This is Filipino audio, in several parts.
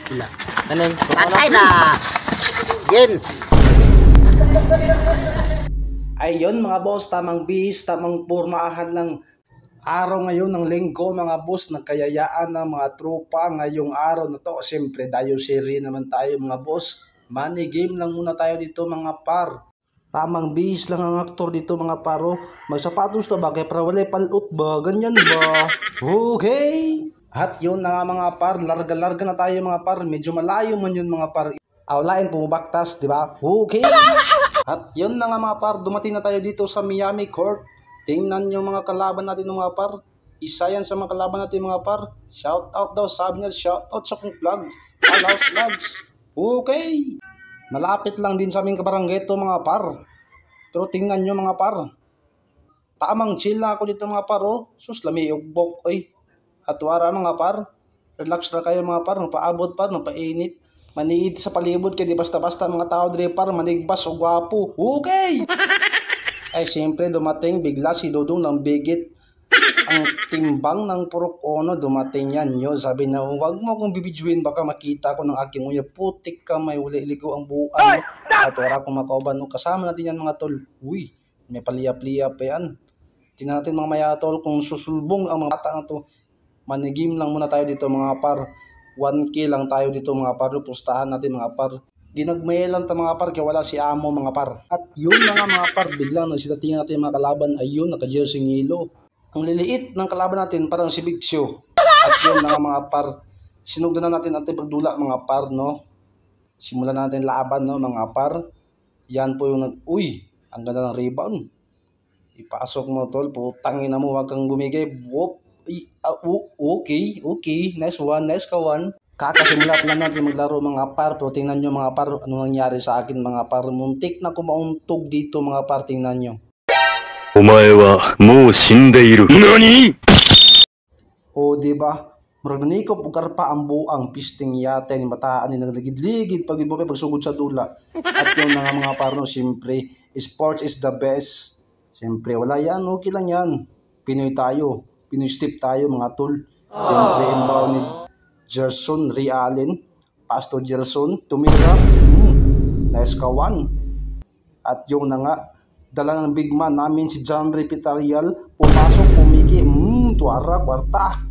Wala. Kanin. Patay na. Game. Ayun mga boss, tamang bihis, tamang pormahan lang. Araw ngayon ng linggo mga boss, nagkayayaan ng mga tropa ngayong araw na to. Siyempre, dayo serie naman tayo mga boss. Money game lang muna tayo dito mga par. Tamang bihis lang ang aktor dito mga paro. Magsapatos na ba? Kaya para wala palot ba? Ganyan ba? Okay! At yun na nga mga par, larga-larga na tayo mga par. Medyo malayo man yun mga par. Awlain pumubaktas, di ba? Okay! At yun na nga mga par, dumating na tayo dito sa Miami Court. Tingnan yung mga kalaban natin mga par. Isa yan sa mga kalaban natin mga par. Shout out daw, sabi niya, shout out sa kong vlogs. Palaos vlogs. Okay! Malapit lang din sa aming kabarangay ito mga par. Pero tingnan nyo mga par. Tamang chill na ako dito mga par. Oh. Sus, lami ugbok. Oy. At wara mga par. Relax na kayo mga par. Paabot par, painit. Maniid sa palibot kaya di basta-basta mga tao dire par. Manigbas o gwapo. Okay! Ay siyempre dumating bigla si Dudong ng bigit. Ang timbang ng purok ono dumating yan yun. Sabi na huwag mo akong bibidyoin baka makita ko ng aking uya. Putik ka may uli-ligo ang buwan. At wala akong makauban. Kasama natin yan mga tol. Uy, may paliyap-liyap pa yan. Tingnan natin mga maya tol kung susulbong ang mga bata na to. Manigim lang muna tayo dito mga par. 1K lang tayo dito mga par. Pustahan natin mga par. Ginagmayalan ta mga par kaya wala si amo mga par. At yun na nga mga par. Biglang nagsitatingin natin mga kalaban. Ayun, naka-jersey ngilo. Ang liliit ng kalaban natin parang si Big Show. At yun na nga mga par. Sinugdan na natin ating pagdula mga par no. Simulan natin laban no mga par. Yan po yung uy, ang ganda ng rebound. Ipasok mo tol. Putangin na mo, wag kang bumigay. Whoop. Okay. Nice one, nice kawan. Kakasimula pa lang natin maglaro mga par. Pero tingnan nyo mga par, ano nangyari sa akin mga par. Muntik na kumauntog dito mga par, tingnan nyo. Omae wa mou shindeiru. Nani? O diba? Maranikop ugar pa ang buang pisting yate ni mataan ni nagligid-ligid pag pagsugod sa dula. At yun na nga mga par no, siyempre, sports is the best. Siyempre, wala yan, okay lang yan. Pinoy tayo, Pinoy step tayo mga tol. Siyempre, imbaw ni Gerson Realin, Pastor Gerson, tumira. Nice kawan. At yung na nga, dala ng big man namin si John Repitarial, pumasok, pumiki, tuwara, kwarta.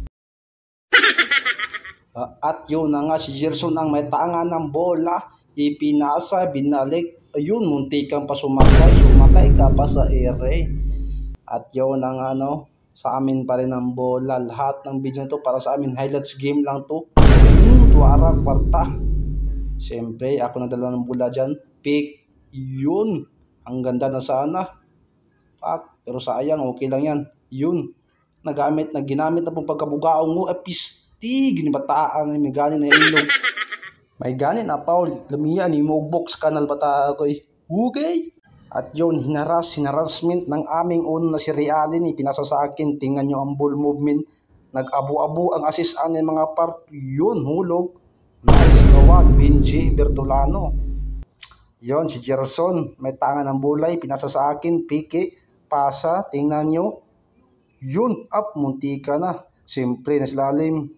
At yun na nga, si Gerson ang may tangan ng bola, ipinasa, binalik, ayun, muntikang pa sumakay ka pa sa ere. At yun ang ano, sa amin pa rin ang bola, lahat ng video nito para sa amin, highlights game lang to. Tuwara, kwarta. Siyempre, ako nagdala ng bola dyan, pick, yun. Ang ganda na sana. Pero sayang, okay lang yan. Yun. Ginamit na pong pagkabugaong mo. Pisti. Ginibataan. May ganin na ilog. May ganin na Paul. Lamiyan. Imugbok sa kanal bata ako. Okay. At yun, hinarassment ng aming uno na si Realin. Pinasa sa akin. Tingnan nyo ang ball movement. Nag-abu-abu ang assist anin mga part. Yun, hulog. Nice gawag. Benji Bertolano. Yon si Gerson, may tangan ng bulay, pinasa sa akin, piki, pasa, tingnan nyo. Yun, up, muntika na. Siyempre, nasilalim.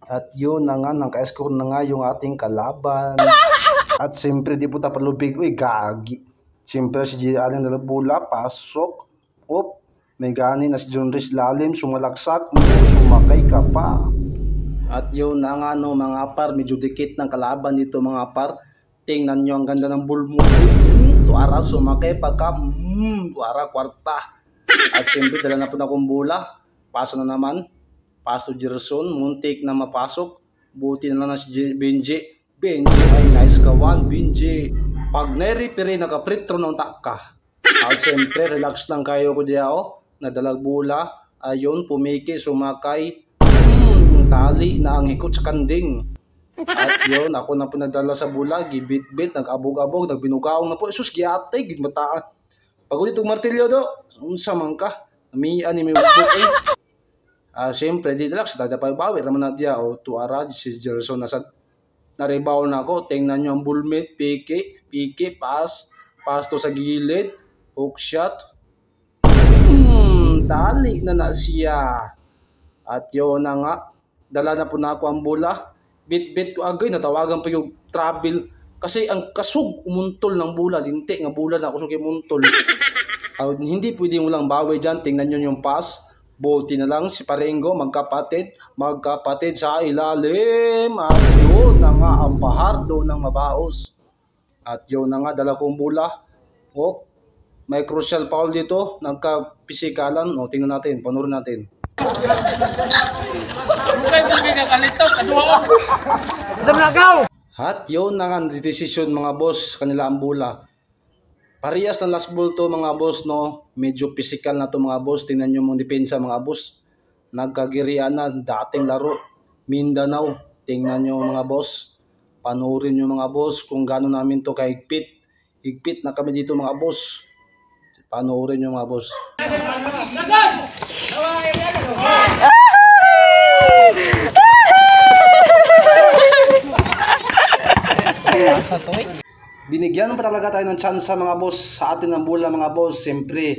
At yun na nga, naka-score na nga yung ating kalaban. At siyempre, di po tapalubig, uy, gagi. Siyempre, si G. Allen na bula, pasok. Op, may gani na si John Rich lalim, sumalaksak, sumakay ka pa. At yun na nga, no, mga par, medyo dikit ng kalaban dito, mga par. Tingnan nyo ang ganda ng ball mo. Tuara, sumakay pa ka. Tuara, kwarta. At siyempre, dala na po na akong bola. Pasa na naman. Paso Gerson. Muntik na mapasok. Buti na lang si Benji. Benji ay nice kawan. Benji. Pag nai-referee, naka-pretro ng taka. At siyempre, relax lang kayo ko diya. Nadalag bola. Ayun, pumiki, sumakay. Tali na ang hikot sa kanding. At yun, ako na po nagdala sa bola, gibit-bit, nag-abog-abog, nagbinugaong na po. Sus, giatay, gitmataan. Pagod itong martilyo do, unsa man ka, namian ni may ubok eh. Siyempre, di relax, dadapaw-bawi, raman na diya, tuara, si Gerson na-rebound na ako, tingnan nyo ang bullmate, piki, pass to sa gilid, hook shot. Dali na siya. At yun na nga, dala na po na ako ang bola. bit ko agay natawagan pa yung travel kasi ang kasug umuntol ng bola, linti nga bola na kusog umuntol. Hindi pwedeng walang bawi dyan. Tingnan nyo yung pass. Buti na lang si Parengo magkapatid sa ilalim. At yun na nga ang bahardo ng mabaos. At yun na nga dala kong bola. Oh, may crucial foul dito. Nagka-pisikalan. O, tingnan natin. Panurin natin. At yun na nga decision mga boss sa kanila ang bola. Parehas ng last ball to mga boss, no? Medyo physical na to mga boss. Tingnan nyo mong depensa mga boss. Nagkagirian na dating laro. Mindanao. Tingnan nyo mga boss. Panurin nyo mga boss kung gano'n namin to kahigpit. Higpit na kami dito mga boss. Panurin nyo mga boss. Binigyan pa talaga tayo ng chance mga boss sa atin ng bola mga boss. Siyempre,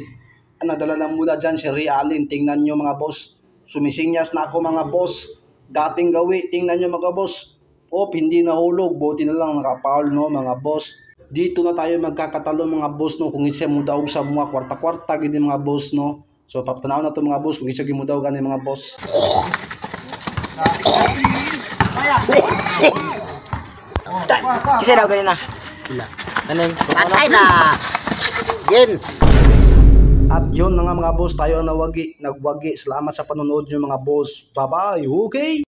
nadala ng bola dyan si Realin. Tingnan nyo mga boss. Sumisinyas na ako mga boss. Dating gawi. Tingnan nyo mga boss. Hindi nahulog. Buti na lang nakapaul no mga boss. Dito na tayo magkakatalo mga boss no. Kung isa mo daog sa mga kwarta-kwarta gini mga boss no. So papatanaw na to mga boss. Kung isa mo daog gani mga boss. Kasi daw ganun na. Patay na. Game. At yun na nga mga boss, tayo ang nagwagi. Salamat sa panonood nyo mga boss. Bye-bye. Okay.